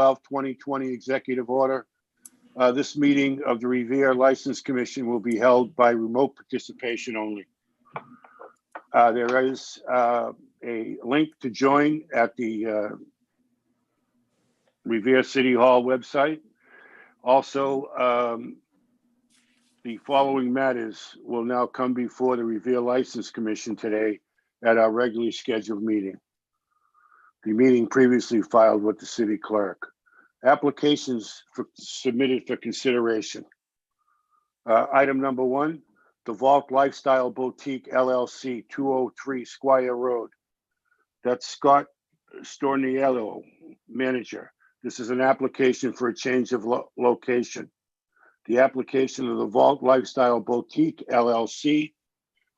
2020 executive order. This meeting of the Revere License Commission will be held by remote participation only. There is a link to join at the Revere City Hall website. Also, the following matters will now come before the Revere License Commission today at our regularly scheduled meeting. The meeting previously filed with the city clerk. Applications submitted for consideration. Item number 1, the Vault Lifestyle Boutique LLC, 203 Squire Road. That's Scott Storniello, manager. This is an application for a change of location. The application of the Vault Lifestyle Boutique LLC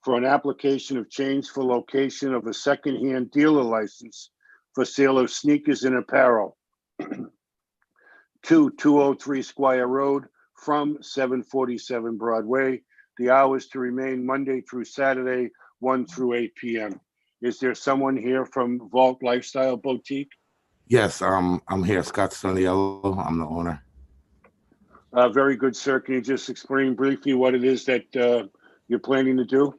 for an application of change for location of a secondhand dealer license for sale of sneakers and apparel to 203 Squire Road from 747 Broadway. The hours to remain Monday through Saturday, 1 through 8 p.m. Is there someone here from Vault Lifestyle Boutique? Yes, I'm here, Scott Stoniello. I'm the owner. Very good, sir. Can you just explain briefly what it is that you're planning to do?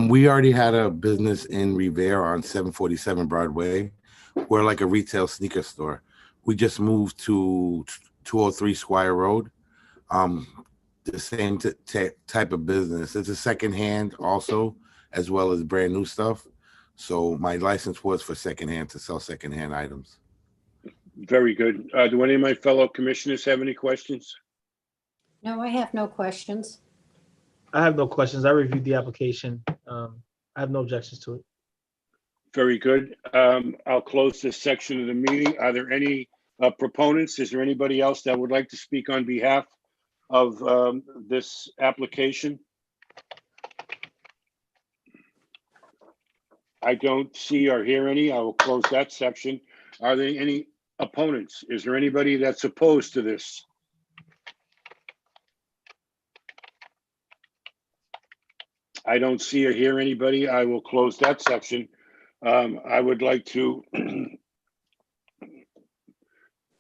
We already had a business in Revere on 747 Broadway. We're like a retail sneaker store. We just moved to 203 Squire Road. The same type of business. It's a secondhand also, as well as brand new stuff. So my license was for secondhand, to sell secondhand items. Very good. Do any of my fellow commissioners have any questions? No, I have no questions. I have no questions. I reviewed the application. I have no objections to it. Very good. I'll close this section of the meeting. Are there any proponents? Is there anybody else that would like to speak on behalf of this application? I don't see or hear any. I will close that section. Are there any opponents? Is there anybody that's opposed to this? I don't see or hear anybody. I will close that section. I would like to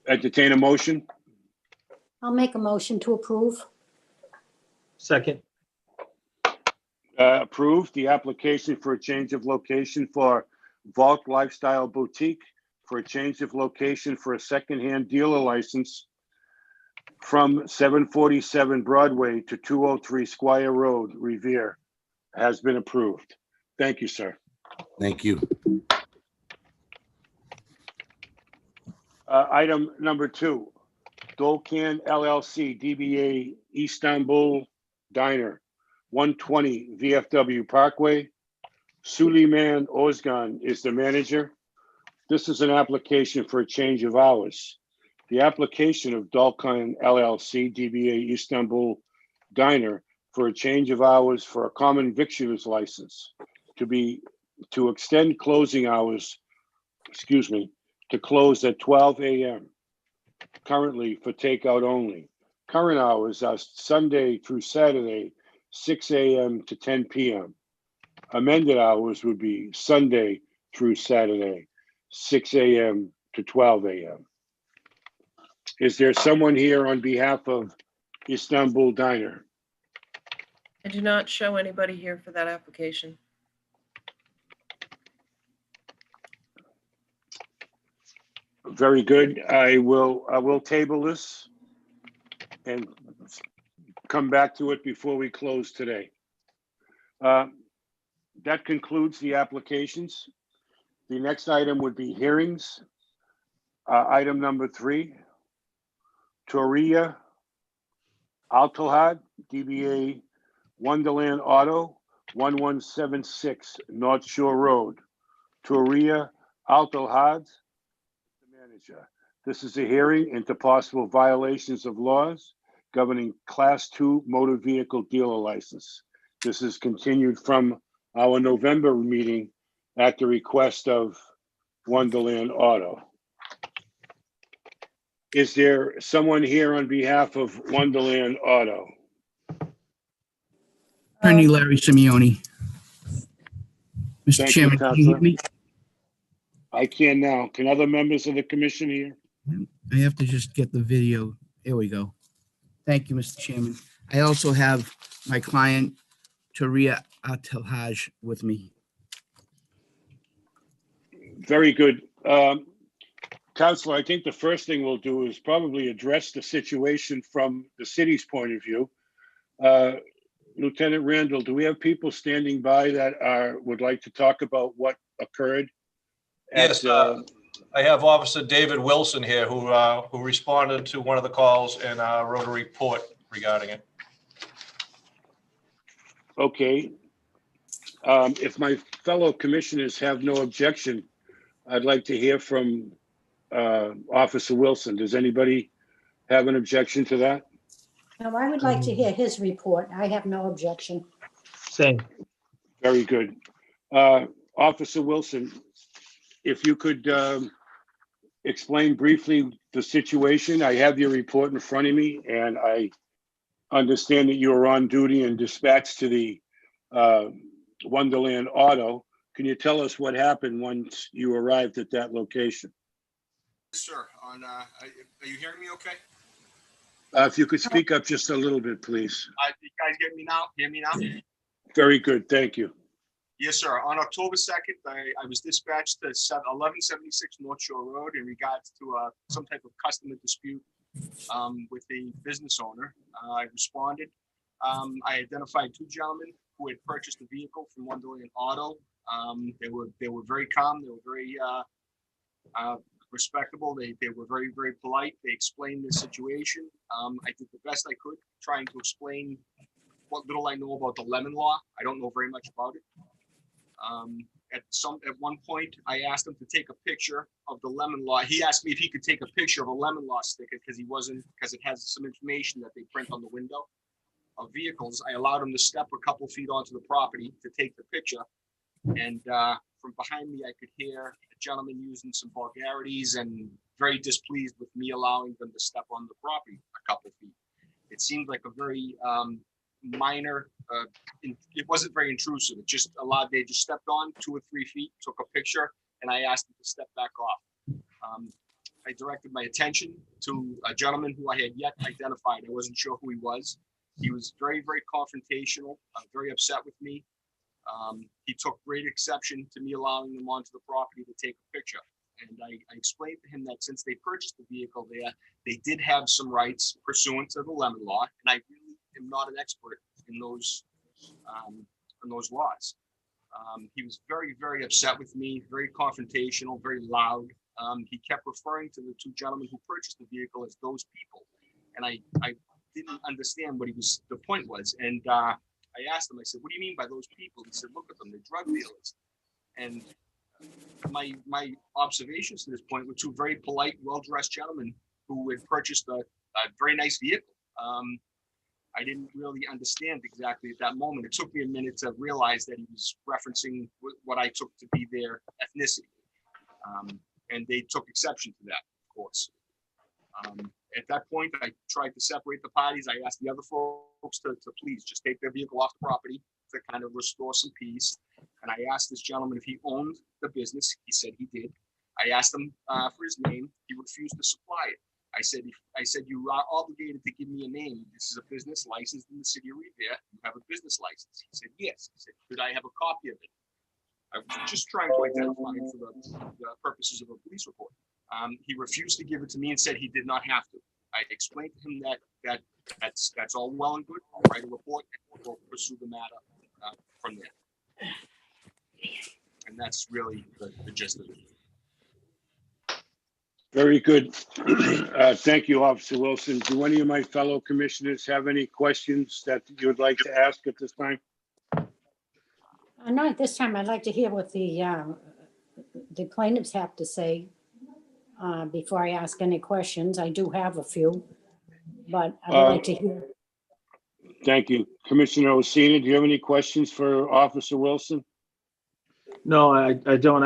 entertain a motion. I'll make a motion to approve. Second. Approved the application for a change of location for Vault Lifestyle Boutique for a change of location for a secondhand dealer license from 747 Broadway to 203 Squire Road, Revere, has been approved. Thank you, sir. Thank you. Item number 2, Dolcan LLC, DBA Istanbul Diner, 120 VFW Parkway. Suleiman Ozgan is the manager. This is an application for a change of hours. The application of Dolcan LLC, DBA Istanbul Diner, for a change of hours for a common victuals license to extend closing hours, to close at 12 a.m. currently for takeout only. Current hours are Sunday through Saturday, 6 a.m. to 10 p.m. Amended hours would be Sunday through Saturday, 6 a.m. to 12 a.m. Is there someone here on behalf of Istanbul Diner? I do not show anybody here for that application. Very good. I will table this and come back to it before we close today. That concludes the applications. The next item would be hearings. Item number 3, Toria Altalhad, DBA Wonderland Auto, 1176 North Shore Road. Toria Altalhad, the manager. This is a hearing into possible violations of laws governing Class 2 motor vehicle dealer license. This is continued from our November meeting at the request of Wonderland Auto. Is there someone here on behalf of Wonderland Auto? Attorney Larry Simeoni. Mr. Thank you, Chairman, can you hear me? I can now. Can other members of the commission hear? I have to just get the video. Here we go. Thank you, Mr. Chairman. I also have my client, Taria Atilhaj, with me. Very good. Counselor, I think the first thing we'll do is probably address the situation from the city's point of view. Lieutenant Randall, do we have people standing by that would like to talk about what occurred? Yes, I have Officer David Wilson here who responded to one of the calls and wrote a report regarding it. Okay. If my fellow commissioners have no objection, I'd like to hear from Officer Wilson. Does anybody have an objection to that? No, I would like to hear his report. I have no objection. Same. Very good. Officer Wilson, if you could explain briefly the situation. I have your report in front of me, and I understand that you were on duty and dispatched to the Wonderland Auto. Can you tell us what happened once you arrived at that location? Sir, are you hearing me okay? If you could speak up just a little bit, please. You guys get me now? Hear me now? Very good, thank you. Yes, sir. On October 2nd, I was dispatched to 1176 North Shore Road in regards to some type of customer dispute with the business owner. I responded. I identified two gentlemen who had purchased a vehicle from Wonderland Auto. They were very calm. They were very respectable. They were very, very polite. They explained the situation. I did the best I could trying to explain what little I know about the lemon law. I don't know very much about it. At one point, I asked him to take a picture of the lemon law. He asked me if he could take a picture of a lemon law sticker because it has some information that they print on the window of vehicles. I allowed him to step a couple feet onto the property to take the picture. And from behind me, I could hear a gentleman using some vulgarities and very displeased with me allowing them to step on the property a couple feet. It seemed like a very minor, it wasn't very intrusive. It just they just stepped on 2 or 3 feet, took a picture, and I asked them to step back off. I directed my attention to a gentleman who I had yet identified. I wasn't sure who he was. He was very, very confrontational, very upset with me. He took great exception to me allowing them onto the property to take a picture. And I explained to him that since they purchased the vehicle there, they did have some rights pursuant to the lemon law. And I really am not an expert in those laws. He was very, very upset with me, very confrontational, very loud. He kept referring to the two gentlemen who purchased the vehicle as those people. And I didn't understand what the point was. And I asked him, I said, what do you mean by those people? He said, look at them, they're drug dealers. And my observations to this point were two very polite, well-dressed gentlemen who had purchased a very nice vehicle. I didn't really understand exactly at that moment. It took me a minute to realize that he was referencing what I took to be their ethnicity. And they took exception to that, of course. At that point, I tried to separate the parties. I asked the other folks to please just take their vehicle off the property to kind of restore some peace. And I asked this gentleman if he owned the business. He said he did. I asked him for his name. He refused to supply it. I said, you are obligated to give me a name. This is a business licensed in the city of Revere. You have a business license. He said, yes. He said, could I have a copy of it? I was just trying to identify it for the purposes of a police report. He refused to give it to me and said he did not have to. I explained to him that's all well and good. I'll write a report and we'll pursue the matter from there. And that's really the gist of it. Very good. Thank you, Officer Wilson. Do any of my fellow commissioners have any questions that you would like to ask at this time? No, at this time, I'd like to hear what the plaintiffs have to say before I ask any questions. I do have a few, but I'd like to hear. Thank you. Commissioner Osina, do you have any questions for Officer Wilson? No, I don't.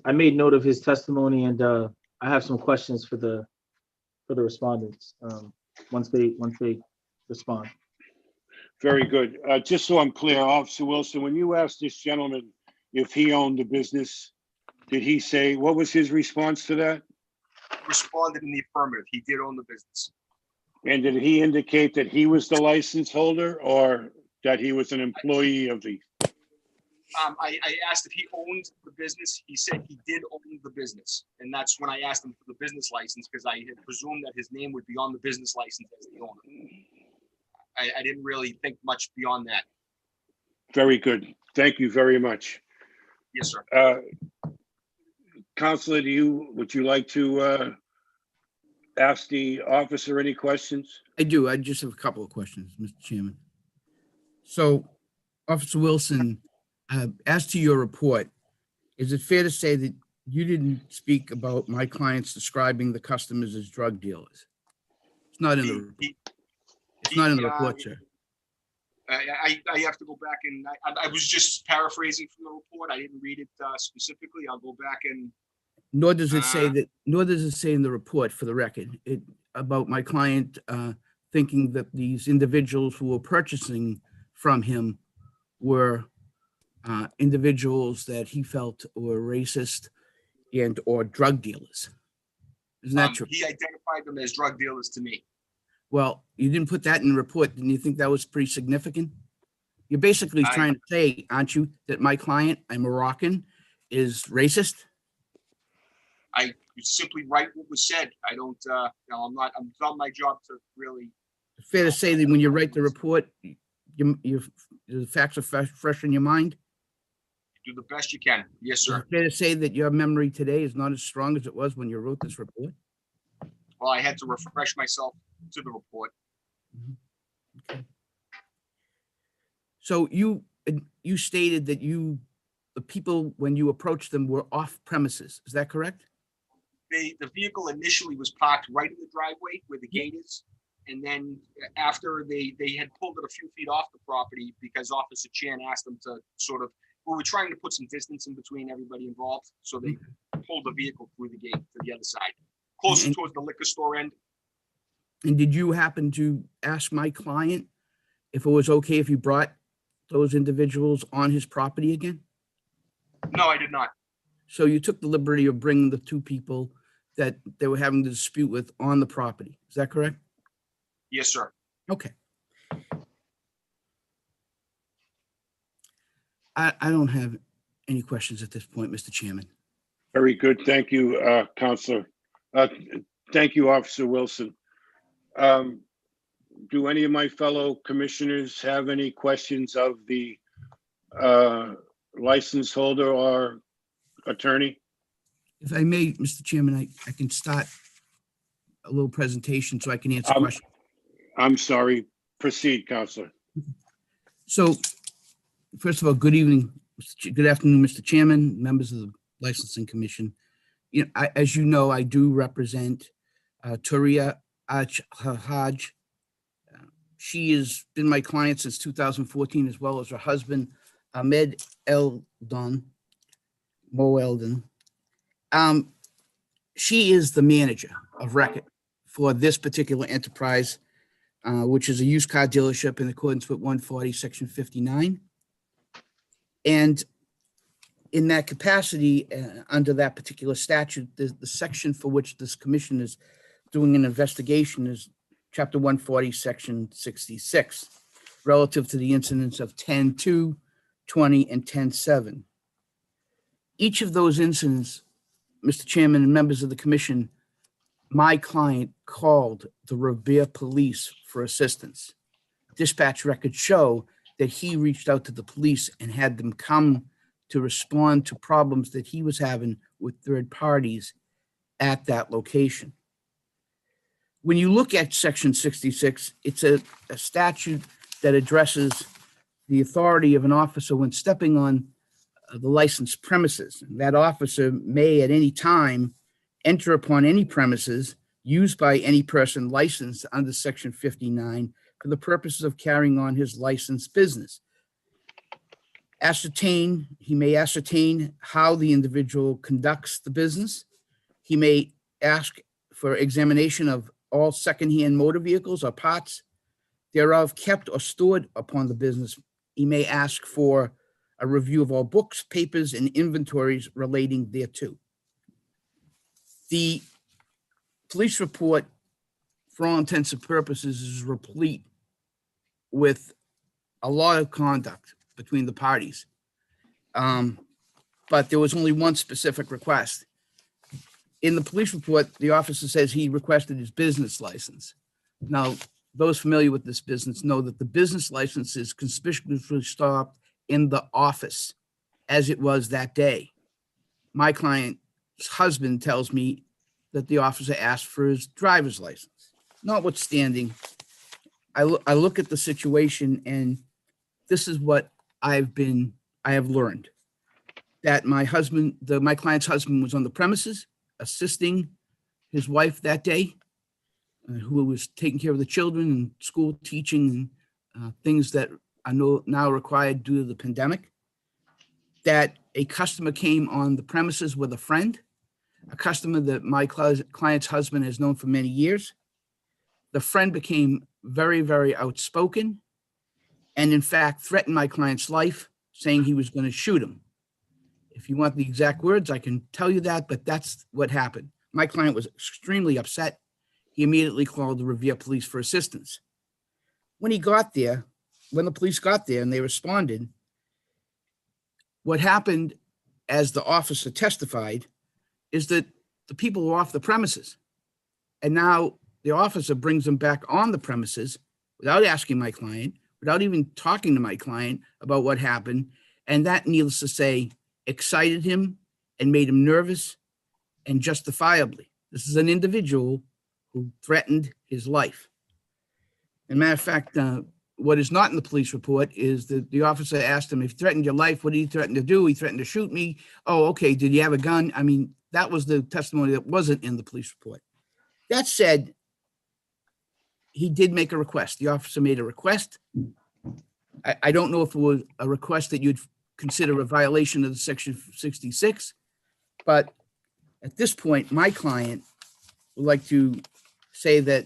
I made note of his testimony, and I have some questions for the respondents once they respond. Very good. Just so I'm clear, Officer Wilson, when you asked this gentleman if he owned the business, did he say, what was his response to that? responded in the affirmative. He did own the business. And did he indicate that he was the license holder or that he was an employee of the? I asked if he owned the business. He said he did own the business. And that's when I asked him for the business license, because I had presumed that his name would be on the business license as the owner. I didn't really think much beyond that. Very good. Thank you very much. Yes, sir. Counselor, would you like to ask the officer any questions? I do. I just have a couple of questions, Mr. Chairman. So, Officer Wilson, as to your report, is it fair to say that you didn't speak about my clients describing the customers as drug dealers? It's not in the report. It's not in the report, sir. I have to go back and I was just paraphrasing from the report. I didn't read it specifically. I'll go back and. Nor does it say that. Nor does it say in the report, for the record, about my client thinking that these individuals who were purchasing from him were individuals that he felt were racist and or drug dealers. Isn't that true? He identified them as drug dealers to me. Well, you didn't put that in the report. Didn't you think that was pretty significant? You're basically trying to say, aren't you, that my client, a Moroccan, is racist? I simply write what was said. I don't, I'm not my job to really. Fair to say that when you write the report, the facts are fresh in your mind? Do the best you can. Yes, sir. Fair to say that your memory today is not as strong as it was when you wrote this report? Well, I had to refresh myself to the report. Okay. So you stated that the people, when you approached them, were off premises. Is that correct? The vehicle initially was parked right in the driveway where the gate is. And then after they had pulled it a few feet off the property, because Officer Chan asked them to we were trying to put some distance in between everybody involved. So they pulled the vehicle through the gate to the other side, closer towards the liquor store end. And did you happen to ask my client if it was okay if you brought those individuals on his property again? No, I did not. So you took the liberty of bringing the two people that they were having the dispute with on the property. Is that correct? Yes, sir. Okay. I don't have any questions at this point, Mr. Chairman. Very good. Thank you, Counselor. Thank you, Officer Wilson. Do any of my fellow commissioners have any questions of the license holder or attorney? If I may, Mr. Chairman, I can start a little presentation so I can answer questions. I'm sorry. Proceed, Counselor. So, first of all, good evening, good afternoon, Mr. Chairman, members of the Licensing Commission. As you know, I do represent Turia Haj. She has been my client since 2014, as well as her husband, Ahmed Mo Eldon. She is the manager of record for this particular enterprise, which is a used car dealership in accordance with 140, Section 59. And in that capacity, under that particular statute, the section for which this commission is doing an investigation is Chapter 140, Section 66, relative to the incidents of 10-2, 20, and 10-7. Each of those incidents, Mr. Chairman and members of the commission, my client called the Revere Police for assistance. Dispatch records show that he reached out to the police and had them come to respond to problems that he was having with third parties at that location. When you look at Section 66, it's a statute that addresses the authority of an officer when stepping on the licensed premises. That officer may at any time enter upon any premises used by any person licensed under Section 59 for the purposes of carrying on his licensed business. He may ascertain how the individual conducts the business. He may ask for examination of all secondhand motor vehicles or parts thereof kept or stored upon the business. He may ask for a review of all books, papers, and inventories relating thereto. The police report, for all intents and purposes, is replete with a lot of conduct between the parties. But there was only one specific request. In the police report, the officer says he requested his business license. Now, those familiar with this business know that the business license is conspicuously stopped in the office, as it was that day. My client's husband tells me that the officer asked for his driver's license. Notwithstanding, I look at the situation, and this is what I have learned. That my client's husband was on the premises assisting his wife that day, who was taking care of the children and school teaching and things that are now required due to the pandemic. That a customer came on the premises with a friend, a customer that my client's husband has known for many years. The friend became very, very outspoken and in fact threatened my client's life, saying he was going to shoot him. If you want the exact words, I can tell you that, but that's what happened. My client was extremely upset. He immediately called the Revere Police for assistance. When the police got there and they responded, what happened, as the officer testified, is that the people were off the premises. And now the officer brings them back on the premises without asking my client, without even talking to my client about what happened. And that, needless to say, excited him and made him nervous, and justifiably. This is an individual who threatened his life. As a matter of fact, what is not in the police report is that the officer asked him, if he threatened your life, what did he threaten to do? He threatened to shoot me. Oh, okay. Did he have a gun? I mean, that was the testimony that wasn't in the police report. That said, he did make a request. The officer made a request. I don't know if it was a request that you'd consider a violation of the Section 66, but at this point, my client would like to say that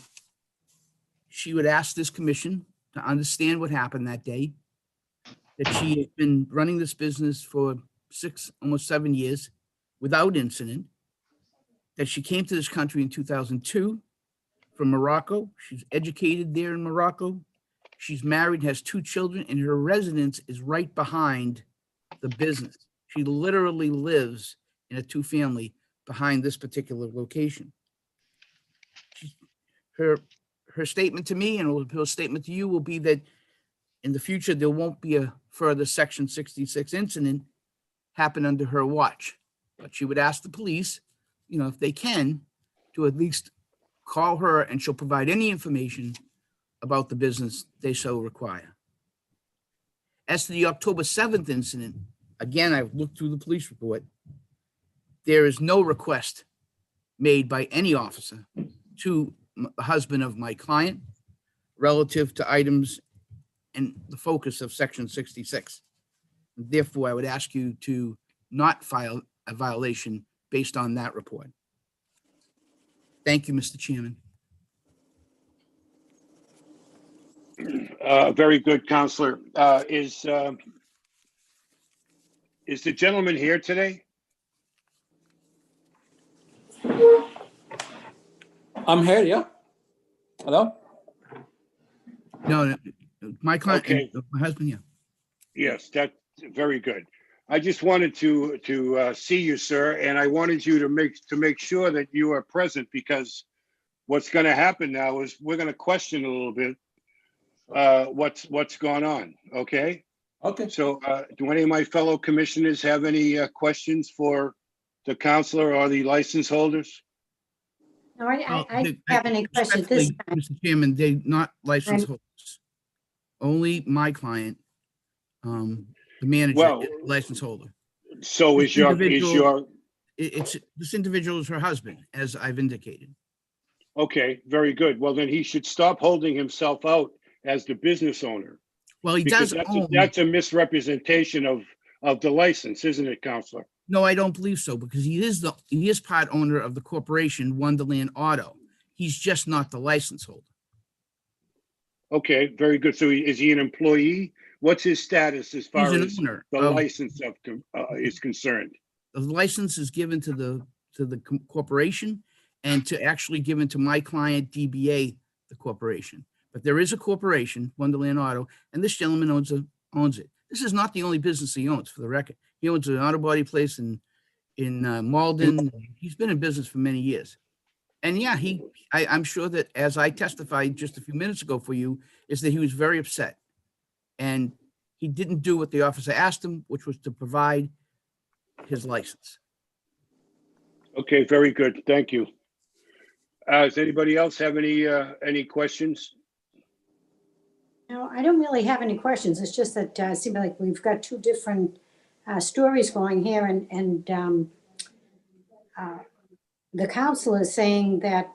she would ask this commission to understand what happened that day, that she had been running this business for 6, almost 7 years without incident, that she came to this country in 2002 from Morocco. She's educated there in Morocco. She's married, has 2 children, and her residence is right behind the business. She literally lives in a 2-family behind this particular location. Her statement to me, and her statement to you, will be that in the future, there won't be a further Section 66 incident happen under her watch. But she would ask the police, if they can, to at least call her, and she'll provide any information about the business they so require. As to the October 7th incident, again, I've looked through the police report. There is no request made by any officer to the husband of my client relative to items and the focus of Section 66. Therefore, I would ask you to not file a violation based on that report. Thank you, Mr. Chairman. Very good, Counselor. Is the gentleman here today? I'm here, yeah. Hello? No, my client, Okay. my husband, yeah. Yes, that's very good. I just wanted to see you, sir, and I wanted you to make sure that you are present, because what's going to happen now is we're going to question a little bit what's going on. Okay. Okay. So, do any of my fellow commissioners have any questions for the counselor or the license holders? No, I don't have any questions this Respectfully, time. Mr. Chairman, they're not licensed holders. Only my client, the manager, Well, is a license holder. So This is individual- your This individual is her husband, as I've indicated. okay? Very good. Well, then he should stop holding himself out as the business owner, Well, he because does own. that's a misrepresentation of the license, isn't it, Counselor? No, I don't believe so, because he is part owner of the corporation Wonderland Auto. He's just not the license holder. Okay, very good. So is he an employee? What's his status as far He's an as owner. the of- license is concerned? The license is given to the corporation, and to actually give it to my client DBA, the corporation. But there is a corporation, Wonderland Auto, and this gentleman owns it. This is not the only business he owns, for the record. He owns an auto body place in Malden. He's been in business for many years. And yeah, I'm sure that, as I testified just a few minutes ago for you, is that he was very upset. And he didn't do what the officer asked him, which was to provide his license. Okay, very good. Thank you. Does anybody else have any questions? No, I don't really have any questions. It's just that it seems like we've got two different stories going here, and the counsel is saying that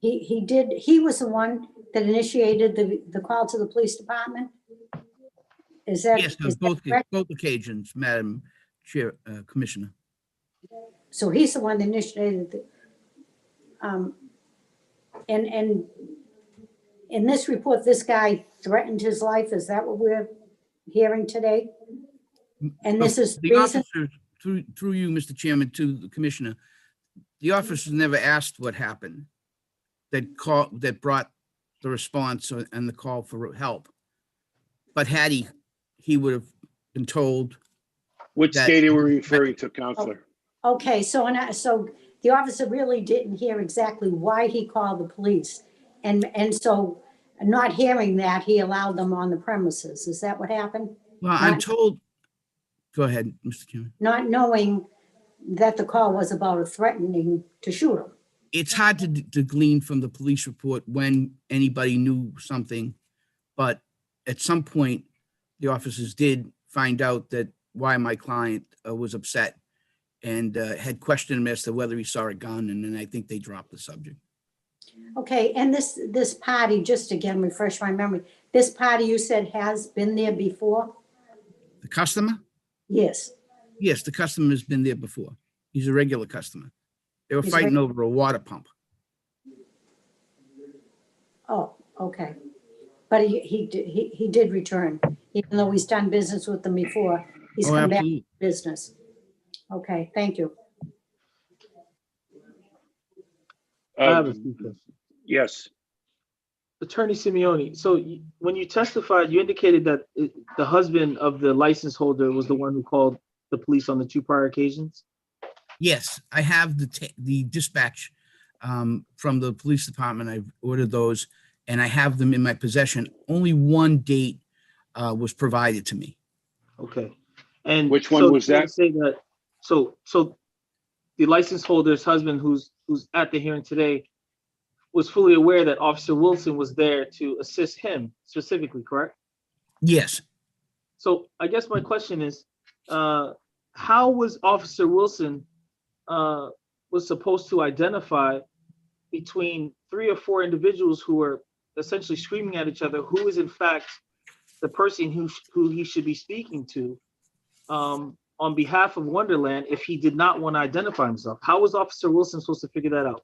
he was the one that initiated the call to the police department. Is that? Yes, is on that correct? both occasions, Madam Chair, Commissioner. So he's the one that initiated the, and in this report, this guy threatened his life. Is that what we're hearing today? And this is The the reason? officers, through you, Mr. Chairman, to the commissioner, the officers never asked what happened that brought the response and the call for help. But had he would have been told. Which That- state are we referring to, Counselor? Okay, so so the officer really didn't hear exactly why he called the police. And so not hearing that, he allowed them on the premises. Is that what happened? Well, I'm Not- told, go ahead, Mr. Chairman. Not knowing that the call was about a threatening to shoot him. It's hard to glean from the police report when anybody knew something, but at some point, the officers did find out that why my client was upset and had questioned him as to whether he saw a gun, and then I think they dropped the subject. Okay, and this party, just again, refresh my memory, this party you said has been there before? The customer? Yes. Yes, the customer has been there before. He's a regular customer. They were He's fighting over a water pump. Oh, okay. But he did return, even though he's done business with them before. He's Oh, come back to absolutely. business. Okay, thank you. I have a few questions. Yes. Attorney Simeoni, so when you testified, you indicated that the husband of the license holder was the one who called the police on the two prior occasions? Yes, I have the dispatch from the police department. I've ordered those and I have them in my possession. Only one date was provided to me. Okay. And Which one so was you wanna that? Say that, so the license holder's husband, who's at the hearing today, was fully aware that Officer Wilson was there to assist him specifically, correct? Yes. So I guess my question is, how was Officer Wilson was supposed to identify between 3 or 4 individuals who were essentially screaming at each other, who is in fact the person who he should be speaking to on behalf of Wonderland if he did not want to identify himself? How was Officer Wilson supposed to figure that out?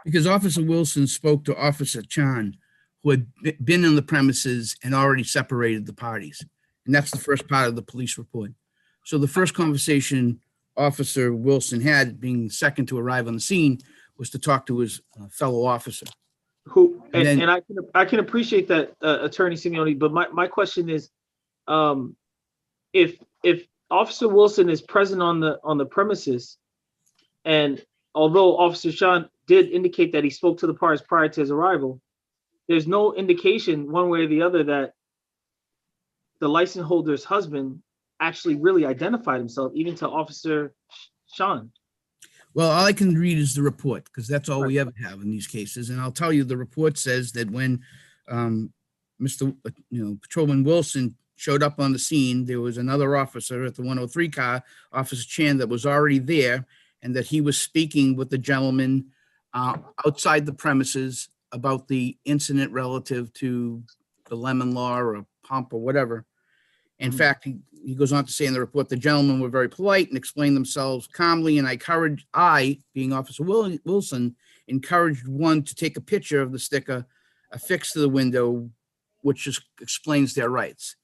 Because Officer Wilson spoke to Officer Chan, who had been on the premises and already separated the parties. And that's the first part of the police report. So the first conversation Officer Wilson had, being second to arrive on the scene, was to talk to his fellow officer. Who And then- and I can appreciate that, Attorney Simeoni, but my question is, if Officer Wilson is present on the premises, and although Officer Sean did indicate that he spoke to the parties prior to his arrival, there's no indication one way or the other that the license holder's husband actually really identified himself, even to Officer Sean. Well, all I can read is the report, because that's all we ever have in these cases. And I'll tell you, the report says that when Patrolman Wilson showed up on the scene, there was another officer at the 103 car, Officer Chan, that was already there, and that he was speaking with the gentleman outside the premises about the incident relative to the lemon law or a pump or whatever. In fact, he goes on to say in the report, the gentlemen were very polite and explained themselves calmly, and I, being Officer Wilson, encouraged one to take a picture of the sticker affixed to the window, which just explains their rights.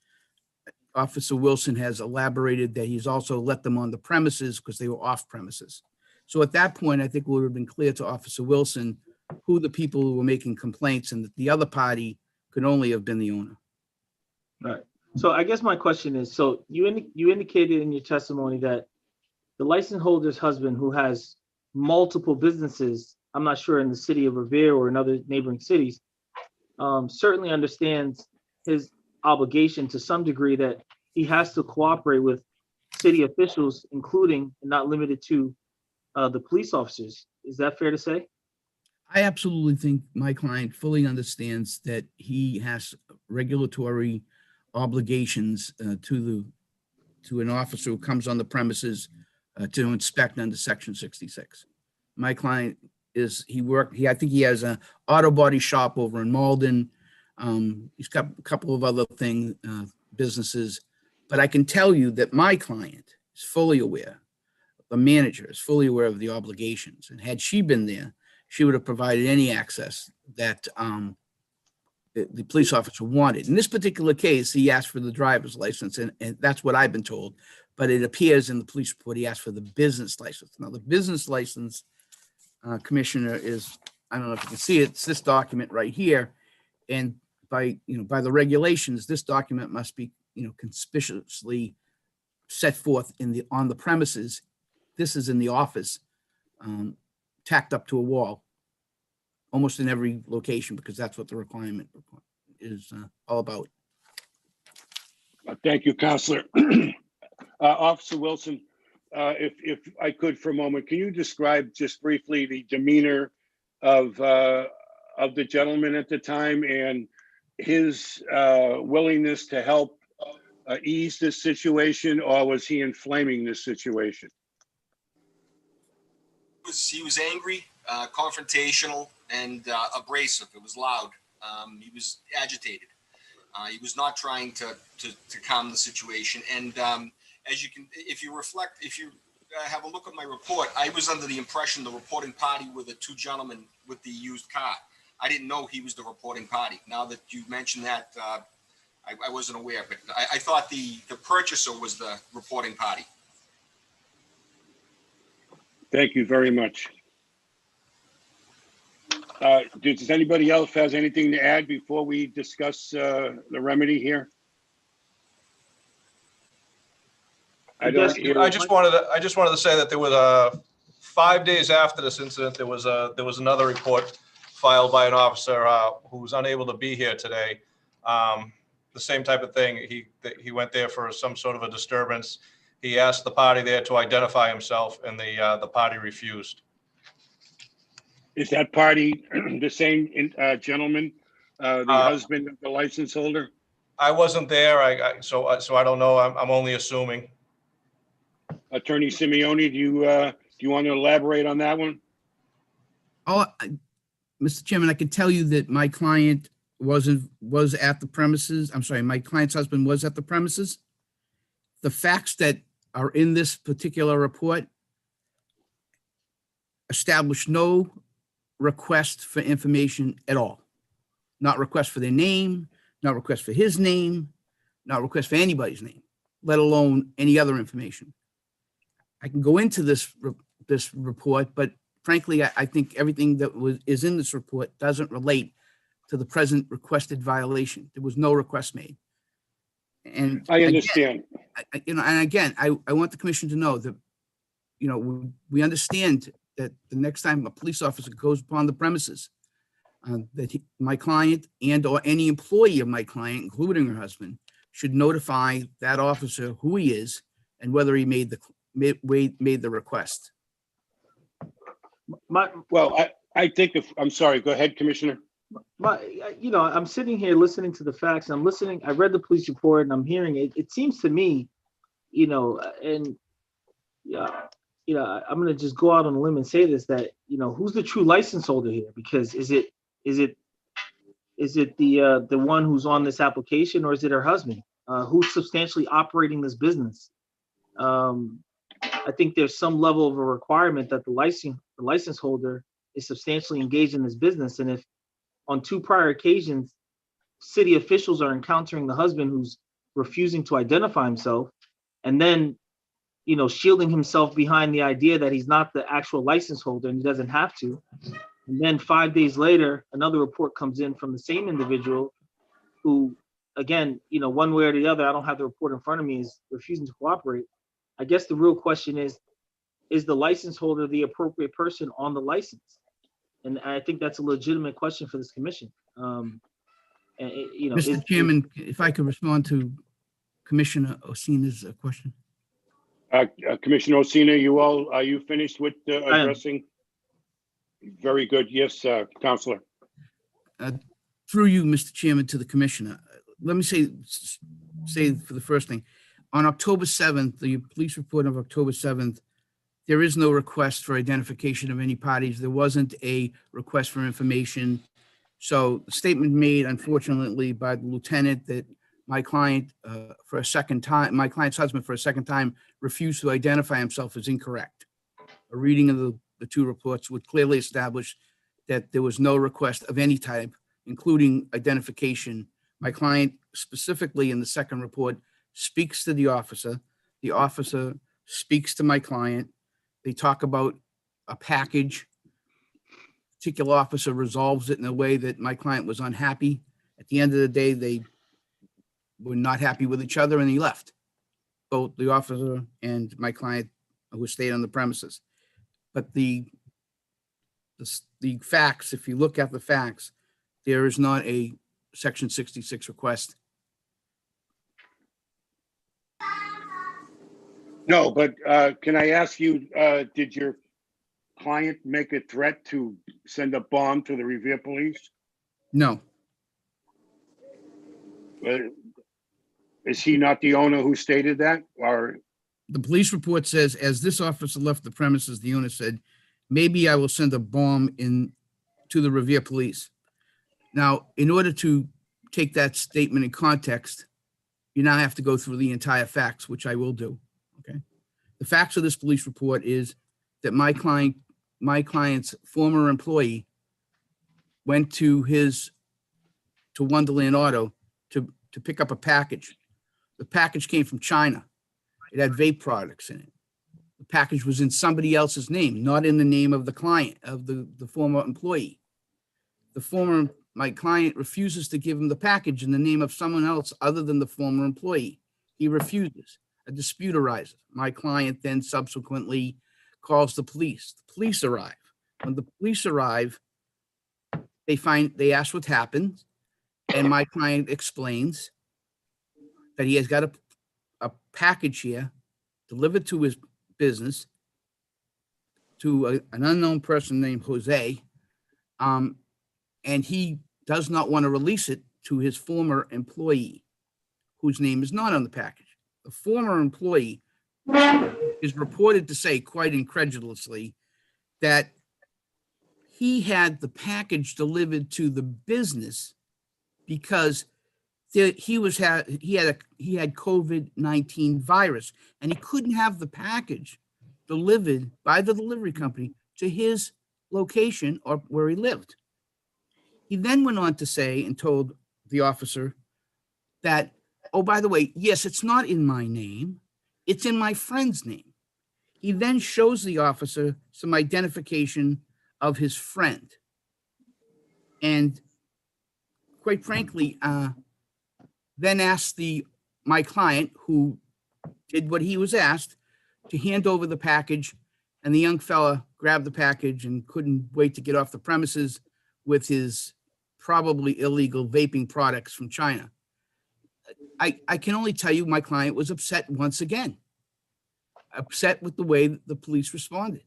Officer Wilson has elaborated that he's also let them on the premises because they were off premises. So at that point, I think it would have been clear to Officer Wilson who the people who were making complaints, and that the other party could only have been the owner. Right. So I guess my question is, so you indicated in your testimony that the license holder's husband, who has multiple businesses, I'm not sure in the city of Revere or in other neighboring cities, certainly understands his obligation to some degree, that he has to cooperate with city officials, including and not limited to the police officers. Is that fair to say? I absolutely think my client fully understands that he has regulatory obligations to an officer who comes on the premises to inspect under Section 66. My client I think he has an auto body shop over in Malden. He's got a couple of other businesses, but I can tell you that my client is fully aware, the manager is fully aware of the obligations. And had she been there, she would have provided any access that the police officer wanted. In this particular case, he asked for the driver's license, and that's what I've been told. But it appears in the police report he asked for the business license. Now, the business license, Commissioner, is, I don't know if you can see it, it's this document right here. And by the regulations, this document must be, conspicuously set forth on the premises. This is in the office, tacked up to a wall, almost in every location, because that's what the requirement is all about. Thank you, Counselor. Officer Wilson, if I could for a moment, can you describe just briefly the demeanor of the gentleman at the time and his willingness to help ease this situation, or was he inflaming this situation? He was angry, confrontational, and abrasive. It was loud. He was agitated. He was not trying to calm the situation. And as you can, if you have a look at my report, I was under the impression the reporting party were the two gentlemen with the used car. I didn't know he was the reporting party. Now that you mentioned that, I wasn't aware, but I thought the purchaser was the reporting party. Thank you very much. Does anybody else has anything to add before we discuss the remedy here? I just wanted to say that there was 5 days after this incident, there was another report filed by an officer who was unable to be here today. The same type of thing. He went there for some sort of a disturbance. He asked the party there to identify himself, and the party refused. Is that party the same gentleman, the husband of the license holder? I wasn't there, so I don't know. I'm only assuming. Attorney Simeone, do you want to elaborate on that one? Mr. Chairman, I can tell you that my client was at the premises. I'm sorry, my client's husband was at the premises. The facts that are in this particular report establish no request for information at all. Not request for their name, not request for his name, not request for anybody's name, let alone any other information. I can go into this report, but frankly, I think everything that is in this report doesn't relate to the present requested violation. There was no request made. And I understand. Again, I want the commission to know that, we understand that the next time a police officer goes upon the premises, that my client and or any employee of my client, including her husband, should notify that officer who he is and whether he made the request. I think I'm sorry, go ahead, Commissioner. I'm sitting here listening to the facts. I read the police report and I'm hearing it. It seems to me, I'm going to just go out on a limb and say this, that, who's the true license holder here? Because is it the one who's on this application, or is it her husband? Who's substantially operating this business? I think there's some level of a requirement that the license holder is substantially engaged in this business. And if on 2 prior occasions, city officials are encountering the husband who's refusing to identify himself, and then shielding himself behind the idea that he's not the actual license holder and he doesn't have to. And then 5 days later, another report comes in from the same individual who, again, one way or the other, I don't have the report in front of me, is refusing to cooperate. I guess the real question is the license holder the appropriate person on the license? And I think that's a legitimate question for this commission. Mr. Chairman, if I could respond to Commissioner Osina's question. Commissioner Osina, are you finished with addressing? Very good. Yes, Counselor. Through you, Mr. Chairman, to the commissioner. Let me say for the first thing, on October 7th, the police report of October 7th, there is no request for identification of any parties. There wasn't a request for information. So the statement made, unfortunately, by the lieutenant that my client's husband for a second time refused to identify himself is incorrect. A reading of the two reports would clearly establish that there was no request of any type, including identification. My client, specifically in the second report, speaks to the officer. The officer speaks to my client. They talk about a package. A particular officer resolves it in a way that my client was unhappy. At the end of the day, they were not happy with each other and he left. Both the officer and my client who stayed on the premises. But the facts, if you look at the facts, there is not a Section 66 request. No, but can I ask you, did your client make a threat to send a bomb to the Revere Police? No. Is he not the owner who stated that? Or The police report says, as this officer left the premises, the owner said, maybe I will send a bomb to the Revere Police. Now, in order to take that statement in context, you now have to go through the entire facts, which I will do. Okay. The facts of this police report is that my client's former employee went to Wonderland Auto to pick up a package. The package came from China. It had vape products in it. The package was in somebody else's name, not in the name of the client, of the former employee. My client refuses to give him the package in the name of someone else other than the former employee. He refuses. A dispute arises. My client then subsequently calls the police. The police arrive. When the police arrive, they ask what happened, and my client explains that he has got a package here delivered to his business to an unknown person named Jose, and he does not want to release it to his former employee, whose name is not on the package. The former employee is reported to say, quite incredulously, that he had the package delivered to the business because he had COVID-19 virus, and he couldn't have the package delivered by the delivery company to his location or where he lived. He then went on to say and told the officer that, oh, by the way, yes, it's not in my name. It's in my friend's name. He then shows the officer some identification of his friend. And quite frankly, then asked my client, who did what he was asked, to hand over the package. And the young fella grabbed the package and couldn't wait to get off the premises with his probably illegal vaping products from China. I can only tell you my client was upset once again, upset with the way the police responded.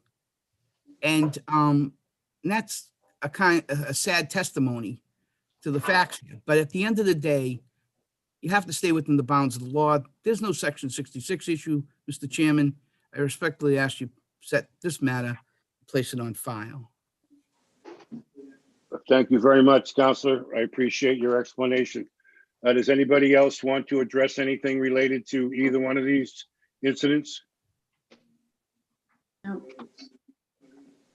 And that's a sad testimony to the facts here. But at the end of the day, you have to stay within the bounds of the law. There's no Section 66 issue, Mr. Chairman. I respectfully ask you to set this matter, place it on file. thank you very much, Counselor. I appreciate your explanation. Does anybody else want to address anything related to either one of these incidents? No.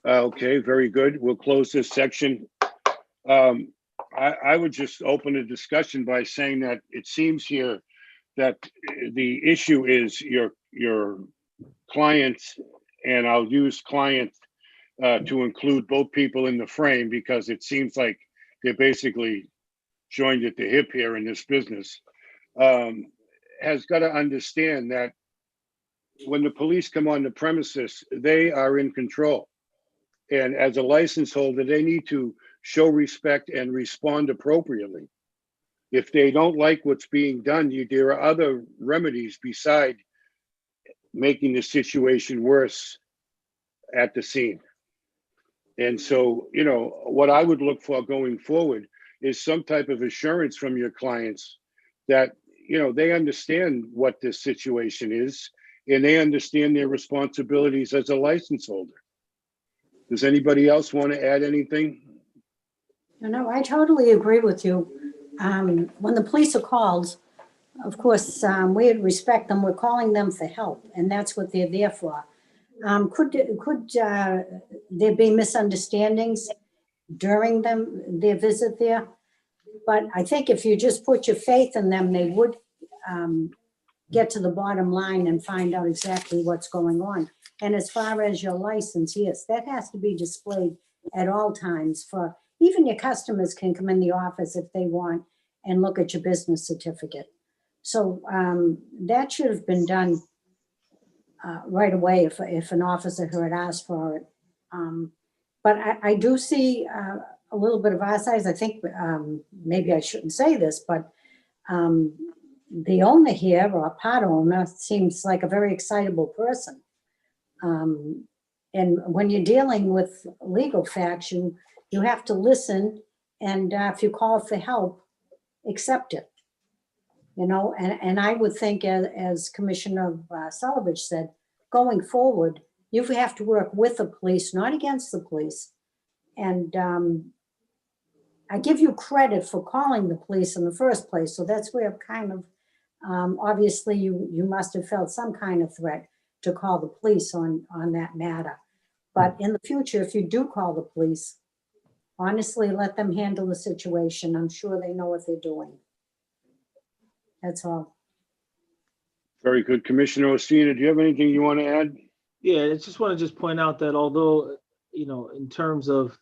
Okay, very good. We'll close this section. I would just open a discussion by saying that it seems here that the issue is your clients, and I'll use client to include both people in the frame because it seems like they're basically joined at the hip here in this business, has got to understand that when the police come on the premises, they are in control. And as a license holder, they need to show respect and respond appropriately. If they don't like what's being done, there are other remedies beside making the situation worse at the scene. And so, you know, what I would look for going forward is some type of assurance from your clients that, you know, they understand what this situation is and they understand their responsibilities as a license holder. Does anybody else want to add anything? No, I totally agree with you. When the police are called, of course, we respect them. We're calling them for help, and that's what they're there for. Could there be misunderstandings during their visit there? But I think if you just put your faith in them, they would get to the bottom line and find out exactly what's going on. And as far as your license, yes, that has to be displayed at all times for, even your customers can come in the office if they want and look at your business certificate. So that should have been done right away if an officer had asked for it. But I do see a little bit of our size. I think maybe I shouldn't say this, but the owner here, or part owner, seems like a very excitable person. And when you're dealing with legal facts, you have to listen, and if you call for help, accept it. You know, and I would think, as Commissioner Sullivan said, going forward, you have to work with the police, not against the police. And I give you credit for calling the police in the first place. So that's where kind of, obviously you must have felt some kind of threat to call the police on that matter. But in the future, if you do call the police, honestly, let them handle the situation. I'm sure they know what they're doing. That's all. Very good. Commissioner Osina, do you have anything you want to add? Yeah, I just want to point out that although, you know, in terms of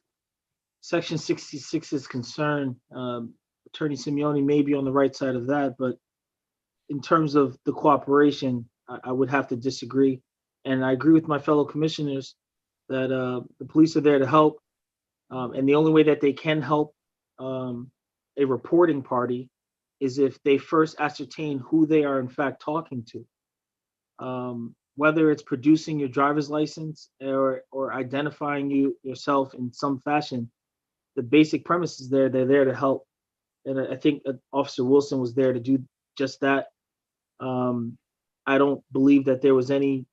Section 66 is concerned, Attorney Simeone may be on the right side of that, but in terms of the cooperation, I would have to disagree. And I agree with my fellow commissioners that the police are there to help. And the only way that they can help a reporting party is if they first ascertain who they are in fact talking to. Whether it's producing your driver's license or identifying yourself in some fashion, the basic premise is they're there to help. And I think Officer Wilson was there to do just that. I don't believe that there was any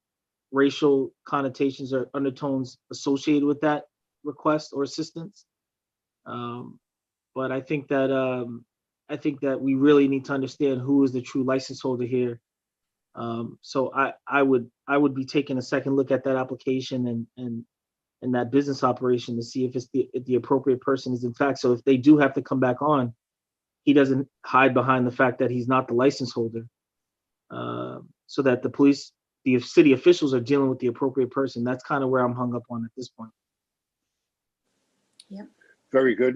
racial connotations or undertones associated with that request or assistance. But I think that we really need to understand who is the true license holder here. So I would be taking a second look at that application and that business operation to see if it's the appropriate person is in fact. So if they do have to come back on, he doesn't hide behind the fact that he's not the license holder, so that the city officials are dealing with the appropriate person. That's kind of where I'm hung up on at this point. Yep. Very good.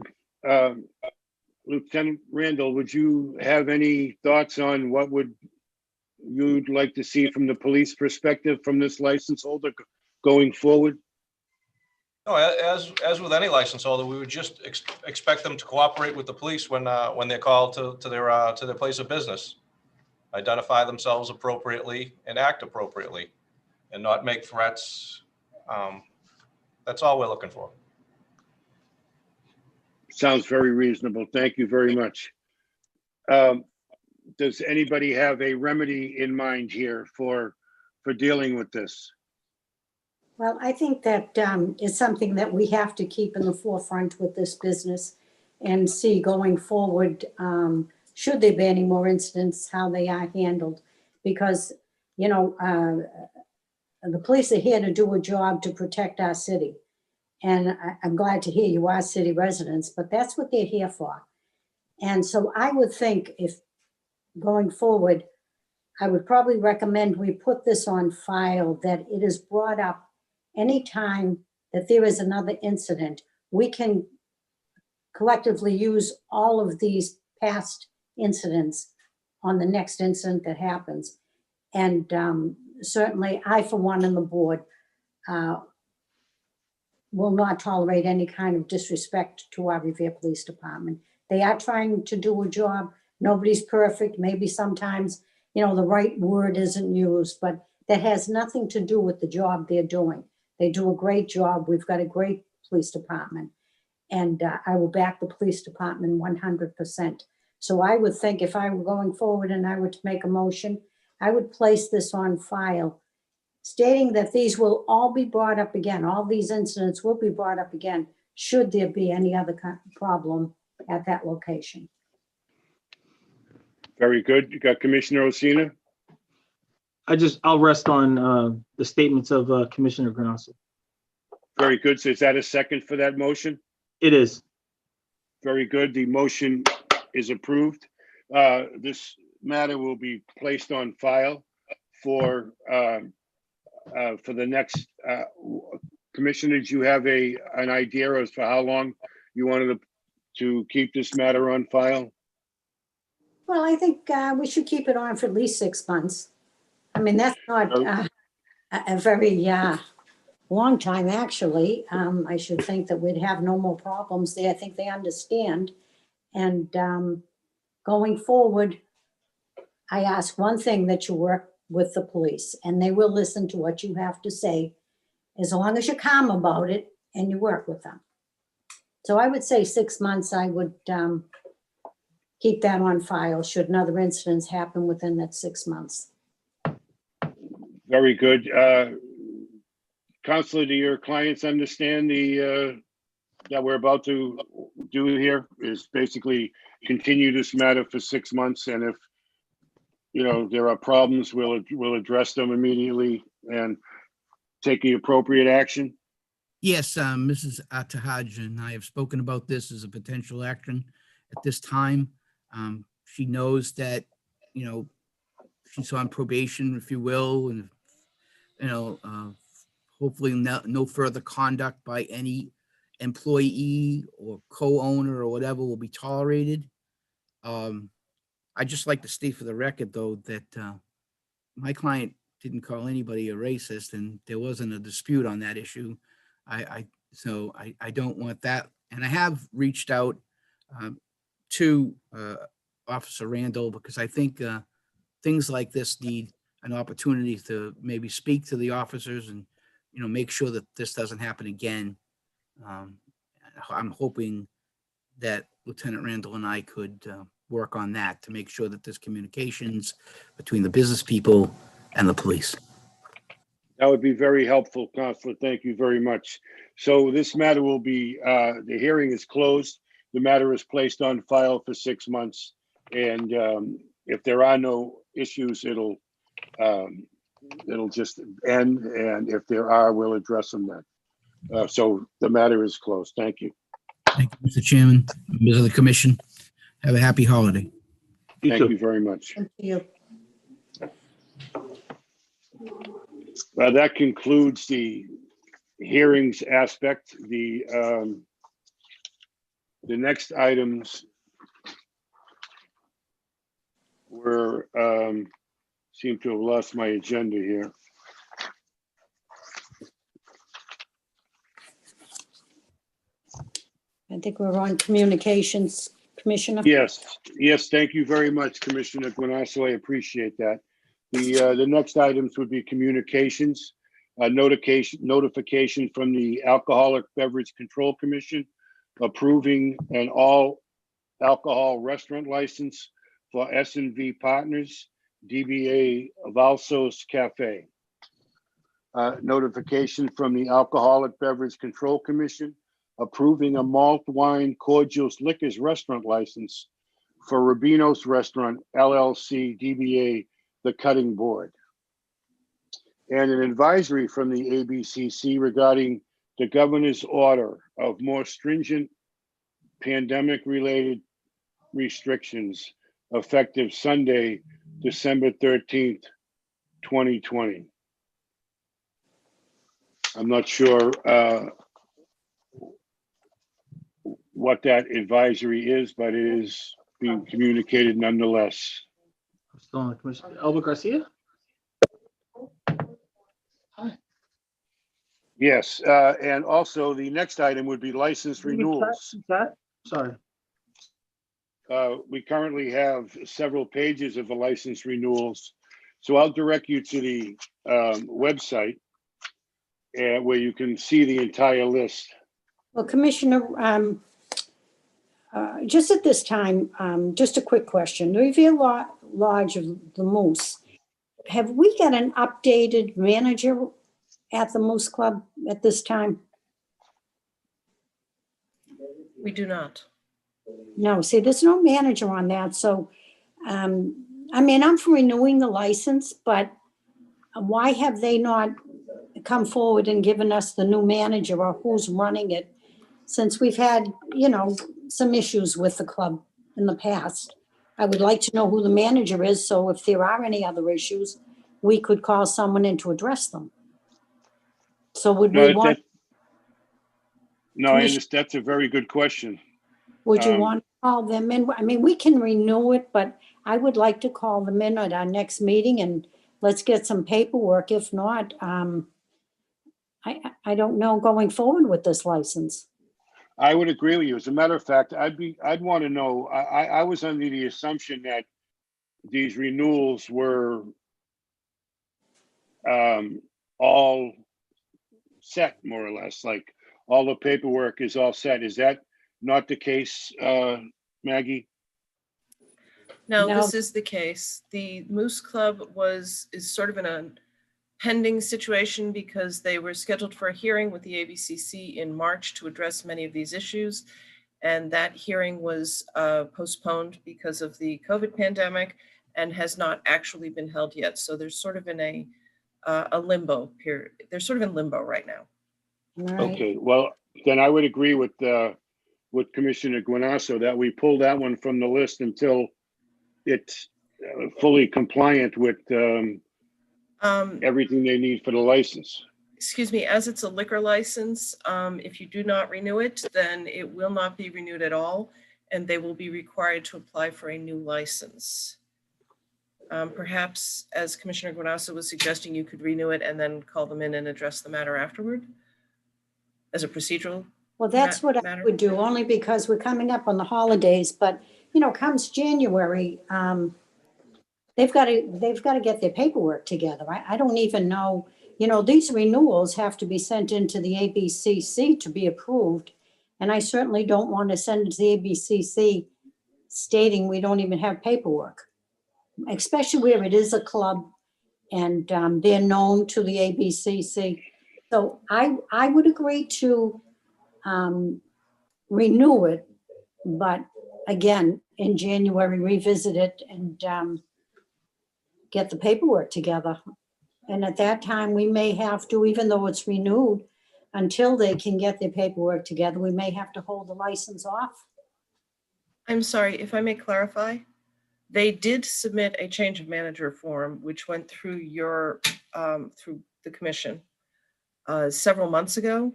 Lieutenant Randall, would you have any thoughts on what you'd like to see from the police perspective from this license holder going forward? No, as with any license holder, we would just expect them to cooperate with the police when they're called to their place of business, identify themselves appropriately and act appropriately, and not make threats. That's all we're looking for. Sounds very reasonable. Thank you very much. Does anybody have a remedy in mind here for dealing with this? Well, I think that is something that we have to keep in the forefront with this business and see going forward, should there be any more incidents, how they are handled. Because, you know, the police are here to do a job to protect our city. And I'm glad to hear you are city residents, but that's what they're here for. And so I would think if going forward, I would probably recommend we put this on file, that it is brought up anytime that there is another incident. We can collectively use all of these past incidents on the next incident that happens. And certainly I, for one, on the board, will not tolerate any kind of disrespect to our Revere Police Department. They are trying to do a job. Nobody's perfect. Maybe sometimes, the right word isn't used, but that has nothing to do with the job they're doing. They do a great job. We've got a great police department. And I will back the police department 100%. So I would think if I were going forward and I were to make a motion, I would place this on file, stating that these will all be brought up again. All these incidents will be brought up again, should there be any other problem at that location. Very good. You got Commissioner Osina? I'll rest on the statements of Commissioner Granasso. Very good. So is that a second for that motion? It is. Very good. The motion is approved. This matter will be placed on file for the next, commissioners. You have an idea as to how long you wanted to keep this matter on file? Well, I think we should keep it on for at least 6 months. I mean, that's not a very long time, actually. I should think that we'd have no more problems there. I think they understand. And going forward, I ask one thing, that you work with the police, and they will listen to what you have to say, as long as you're calm about it and you work with them. So I would say 6 months. I would keep that on file should another incidents happen within that 6 months. Very good. Counselor, do your clients understand that we're about to do here is basically continue this matter for 6 months, and if there are problems, we'll address them immediately and take the appropriate action? Yes, Mrs. Atahaj and I have spoken about this as a potential action at this time. She knows that, she's on probation, if you will, and, hopefully no further conduct by any employee or co-owner or whatever will be tolerated. I'd just like to state for the record, though, that my client didn't call anybody a racist, and there wasn't a dispute on that issue. So I don't want that. And I have reached out to Officer Randall, because I think things like this need an opportunity to maybe speak to the officers and, make sure that this doesn't happen again. I'm hoping that Lieutenant Randall and I could work on that to make sure that there's communications between the business people and the police. That would be very helpful, Counselor. Thank you very much. So this matter will be, the hearing is closed. The matter is placed on file for 6 months. And if there are no issues, it'll just end. And if there are, we'll address them then. So the matter is closed. Thank you. Thank you, Mr. Chairman, members of the commission. Have a happy holiday. Thank you very much. Thank you. That concludes the hearings aspect. The next items were, seem to have lost my agenda here. I think we're on communications, Commissioner. Yes, thank you very much, Commissioner Guanasso. I appreciate that. The next items would be communications, notification from the Alcoholic Beverage Control Commission approving an all alcohol restaurant license for S&V Partners, DBA Valsos Cafe. Notification from the Alcoholic Beverage Control Commission approving a malt wine cordials liquors restaurant license for Rubino's Restaurant LLC, DBA The Cutting Board. And an advisory from the ABCC regarding the governor's order of more stringent pandemic-related restrictions effective Sunday, December 13th, 2020. I'm not sure what that advisory is, but it is being communicated nonetheless. Still on the commission. Albert Garcia? Yes, and also the next item would be license renewals. Sorry. We currently have several pages of the license renewals. So I'll direct you to the website where you can see the entire list. Well, Commissioner, just at this time, just a quick question. The Revere Lodge of the Moose, have we got an updated manager at the Moose Club at this time? We do not. No, see, there's no manager on that, so, I mean, I'm for renewing the license, but why have they not come forward and given us the new manager or who's running it? Since we've had, you know, some issues with the club in the past. I would like to know who the manager is, so if there are any other issues, we could call someone in to address them. So would we want, No, I understand. That's a very good question. would you want to call them in? I mean, we can renew it, but I would like to call them in at our next meeting and let's get some paperwork. If not, I don't know going forward with this license. I would agree with you. As a matter of fact, I'd want to know, I was under the assumption that these renewals were all set, more or less, like all the paperwork is all set. Is that not the case, Maggie? No, No. this is the case. The Moose Club is sort of in a pending situation because they were scheduled for a hearing with the ABCC in March to address many of these issues. And that hearing was postponed because of the COVID pandemic and has not actually been held yet. So they're sort of in a limbo period. They're sort of in limbo right now. Right. Okay, well, then I would agree with Commissioner Guanasso that we pull that one from the list until it's fully compliant with everything they need for the license. Excuse me, as it's a liquor license, if you do not renew it, then it will not be renewed at all, and they will be required to apply for a new license. Perhaps, as Commissioner Guanasso was suggesting, you could renew it and then call them in and address the matter afterward as a procedural. Well, that's what I matter? would do, only because we're coming up on the holidays, but, you know, comes January, they've got to get their paperwork together. I don't even know, you know, these renewals have to be sent into the ABCC to be approved. And I certainly don't want to send it to the ABCC stating we don't even have paperwork, especially where it is a club and they're known to the ABCC. So I would agree to renew it, but again, in January, revisit it and get the paperwork together. And at that time, we may have to, even though it's renewed, until they can get their paperwork together, we may have to hold the license off. I'm sorry, if I may clarify, they did submit a change of manager form, which went through through the commission several months ago.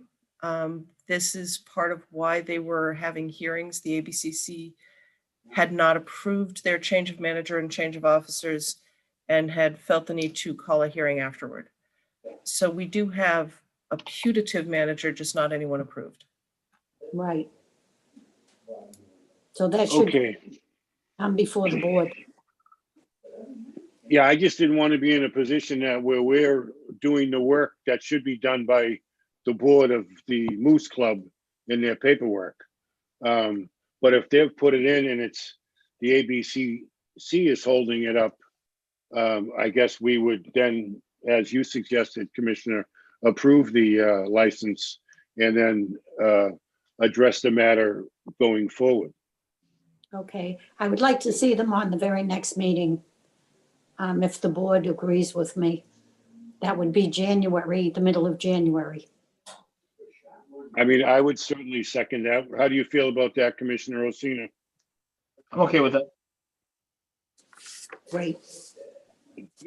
This is part of why they were having hearings. The ABCC had not approved their change of manager and change of officers and had felt the need to call a hearing afterward. So we do have a putative manager, just not anyone approved. Right. So that should Okay. come before the board. Yeah, I just didn't want to be in a position that where we're doing the work that should be done by the board of the Moose Club in their paperwork. But if they've put it in and it's the ABCC is holding it up, I guess we would then, as you suggested, Commissioner, approve the license and then address the matter going forward. Okay, I would like to see them on the very next meeting, if the board agrees with me. That would be January, the middle of January. I mean, I would certainly second that. How do you feel about that, Commissioner Osina? I'm okay with that. Great.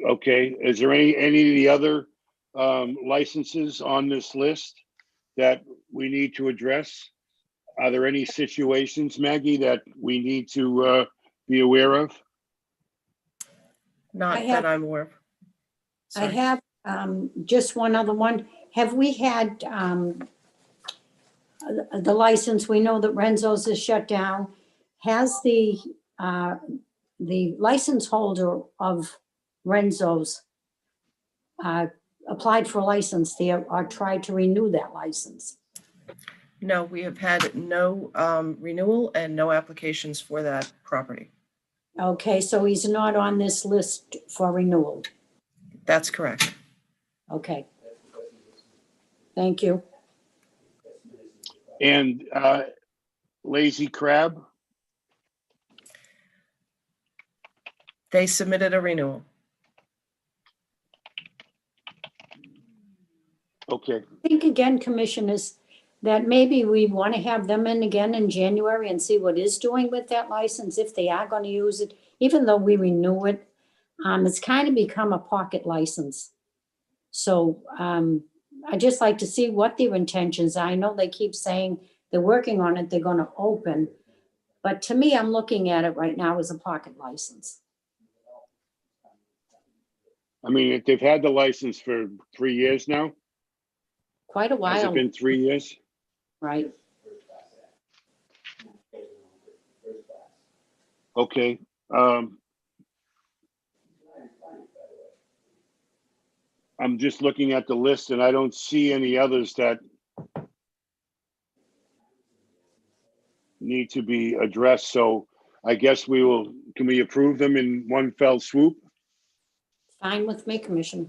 Okay, is there any of the other licenses on this list that we need to address? Are there any situations, Maggie, that we need to be aware of? Not I that have- I'm aware of. I Sorry. have just one other one. Have we had the license? We know that Renzo's is shut down. Has the license holder of Renzo's applied for a license there or tried to renew that license? No, we have had no renewal and no applications for that property. Okay, so he's not on this list for renewal. That's correct. Okay. Thank you. And Lazy Crab? They submitted a renewal. Okay, I think again, commissioners, that maybe we want to have them in again in January and see what is doing with that license, if they are going to use it, even though we renew it. It's kind of become a pocket license. So I just like to see what their intentions are. I know they keep saying they're working on it, they're going to open. But to me, I'm looking at it right now as a pocket license. I mean, if they've had the license for 3 years now. Quite a Has while, it been 3 years? right? Okay. I'm just looking at the list and I don't see any others that need to be addressed. So I guess can we approve them in one fell swoop? Fine with me, Commissioner.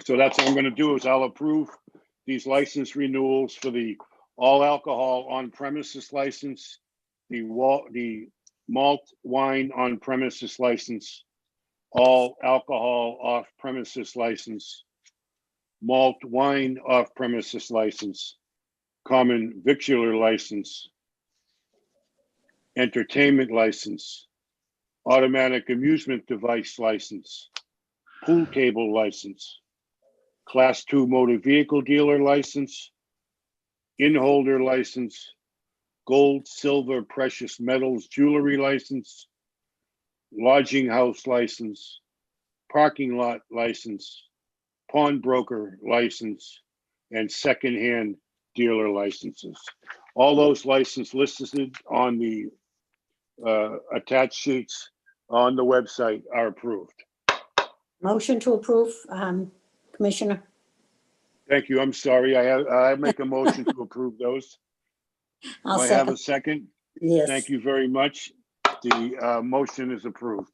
So that's what I'm gonna do is I'll approve these license renewals for the all alcohol on premises license, the malt wine on premises license, all alcohol off premises license, malt wine off premises license, common victular license, entertainment license, automatic amusement device license, pool table license, Class 2 motor vehicle dealer license, in-holder license, gold, silver, precious metals jewelry license, lodging house license, parking lot license, pawnbroker license, and secondhand dealer licenses. All those licenses listed on the attached sheets on the website are approved. Motion to approve, Commissioner. Thank you. I'm sorry. I make a motion to approve those. I'll Do I have a second. second? Yes. Thank you very much. The motion is approved.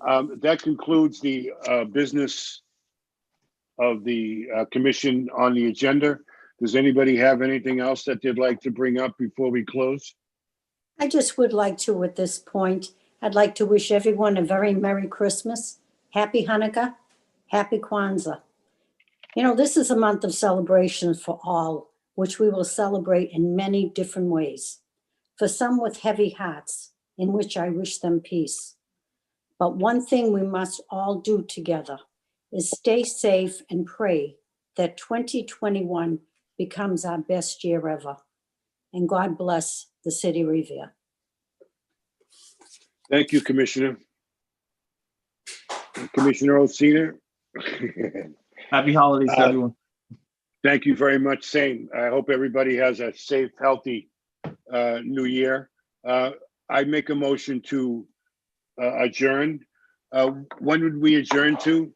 That concludes the business of the commission on the agenda. Does anybody have anything else that they'd like to bring up before we close? I just would like to, at this point, I'd like to wish everyone a very Merry Christmas, Happy Hanukkah, Happy Kwanzaa. You know, this is a month of celebration for all, which we will celebrate in many different ways. For some with heavy hearts, in which I wish them peace. But one thing we must all do together is stay safe and pray that 2021 becomes our best year ever. And God bless the city of Revere. Thank you, Commissioner. Commissioner Osina. Happy holidays to everyone. Thank you very much. Same. I hope everybody has a safe, healthy new year. I make a motion to adjourn. When would we adjourn to?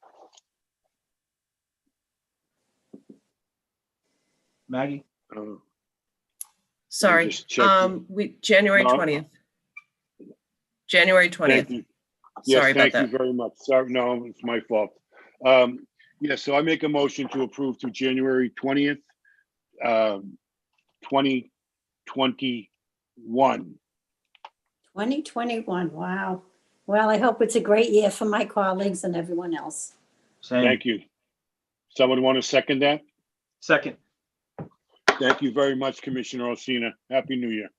Maggie? Sorry. just check. January No. 20th. January 20th. Thank you. Yes, Sorry about thank you that. very much. Sorry, no, it's my fault. Yeah, so I make a motion to approve to January 20th, 2021. 2021, wow. Well, I hope it's a great year for my colleagues and everyone else. Same. Thank you. Someone want to second that? Second. Thank you very much, Commissioner Osina. Happy New Year.